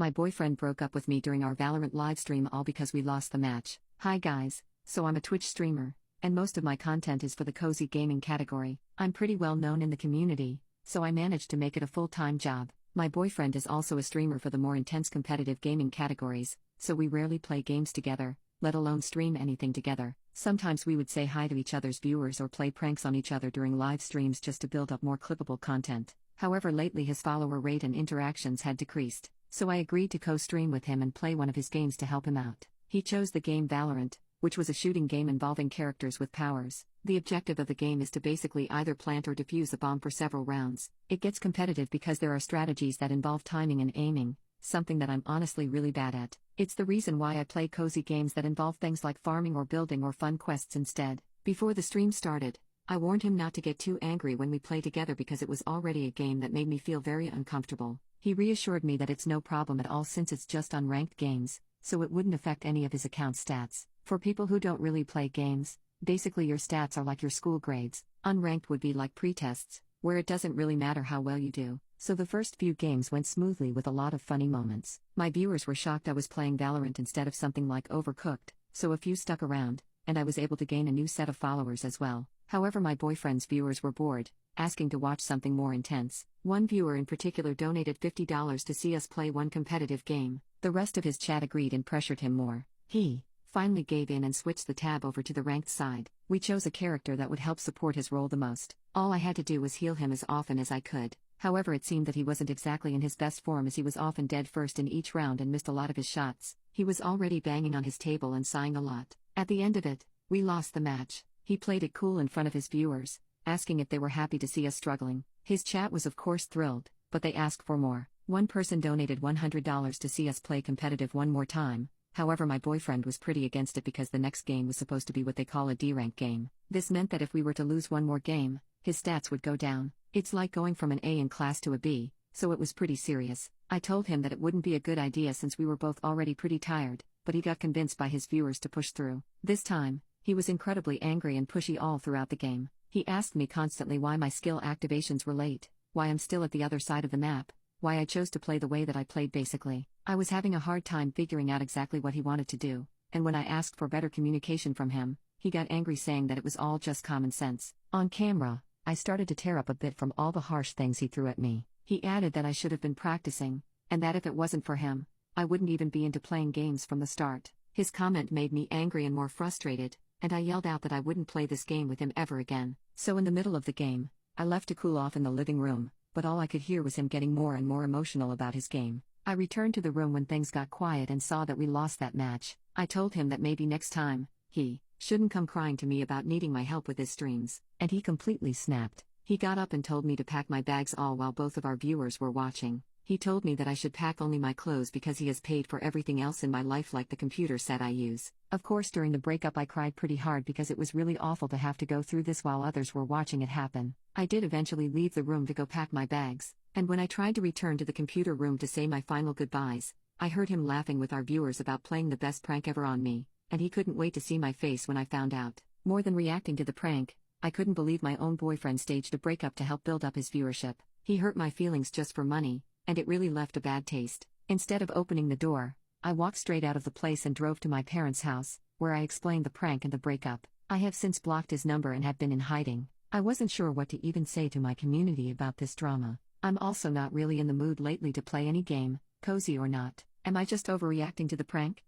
My boyfriend broke up with me during our Valorant livestream all because we lost the match. Hi guys, so I'm a Twitch streamer, and most of my content is for the cozy gaming category. I'm pretty well known in the community, so I managed to make it a full-time job. My boyfriend is also a streamer for the more intense competitive gaming categories, so we rarely play games together, let alone stream anything together. Sometimes we would say hi to each other's viewers or play pranks on each other during live streams just to build up more clippable content. However, lately his follower rate and interactions had decreased, so I agreed to co-stream with him and play one of his games to help him out. He chose the game Valorant, which was a shooting game involving characters with powers. The objective of the game is to basically either plant or defuse a bomb for several rounds. It gets competitive because there are strategies that involve timing and aiming, something that I'm honestly really bad at. It's the reason why I play cozy games that involve things like farming or building or fun quests instead. Before the stream started, I warned him not to get too angry when we play together because it was already a game that made me feel very uncomfortable. He reassured me that it's no problem at all since it's just unranked games, so it wouldn't affect any of his account stats. For people who don't really play games, basically your stats are like your school grades. Unranked would be like pre-tests, where it doesn't really matter how well you do. So the first few games went smoothly with a lot of funny moments. My viewers were shocked I was playing Valorant instead of something like Overcooked, so a few stuck around, and I was able to gain a new set of followers as well. However, my boyfriend's viewers were bored, asking to watch something more intense. One viewer in particular donated $50 to see us play one competitive game. The rest of his chat agreed and pressured him more. He finally gave in and switched the tab over to the ranked side. We chose a character that would help support his role the most. All I had to do was heal him as often as I could. However, it seemed that he wasn't exactly in his best form as he was often dead first in each round and missed a lot of his shots. He was already banging on his table and sighing a lot. At the end of it, we lost the match. He played it cool in front of his viewers, asking if they were happy to see us struggling. His chat was of course thrilled, but they asked for more. One person donated $100 to see us play competitive one more time. However, my boyfriend was pretty against it because the next game was supposed to be what they call a D-rank game. This meant that if we were to lose one more game, his stats would go down. It's like going from an A in class to a B, so it was pretty serious. I told him that it wouldn't be a good idea since we were both already pretty tired, but he got convinced by his viewers to push through. This time, he was incredibly angry and pushy all throughout the game. He asked me constantly why my skill activations were late, why I'm still at the other side of the map, why I chose to play the way that I played basically. I was having a hard time figuring out exactly what he wanted to do, and when I asked for better communication from him, he got angry saying that it was all just common sense. On camera, I started to tear up a bit from all the harsh things he threw at me. He added that I should have been practicing, and that if it wasn't for him, I wouldn't even be into playing games from the start. His comment made me angry and more frustrated, and I yelled out that I wouldn't play this game with him ever again. So in the middle of the game, I left to cool off in the living room, but all I could hear was him getting more and more emotional about his game. I returned to the room when things got quiet and saw that we lost that match. I told him that maybe next time, he shouldn't come crying to me about needing my help with his streams, and he completely snapped. He got up and told me to pack my bags all while both of our viewers were watching. He told me that I should pack only my clothes because he has paid for everything else in my life like the computer set I use. Of course, during the breakup I cried pretty hard because it was really awful to have to go through this while others were watching it happen. I did eventually leave the room to go pack my bags, and when I tried to return to the computer room to say my final goodbyes, I heard him laughing with our viewers about playing the best prank ever on me, and he couldn't wait to see my face when I found out. More than reacting to the prank, I couldn't believe my own boyfriend staged a breakup to help build up his viewership. He hurt my feelings just for money, and it really left a bad taste. Instead of opening the door, I walked straight out of the place and drove to my parents' house, where I explained the prank and the breakup. I have since blocked his number and have been in hiding. I wasn't sure what to even say to my community about this drama. I'm also not really in the mood lately to play any game, cozy or not. Am I just overreacting to the prank?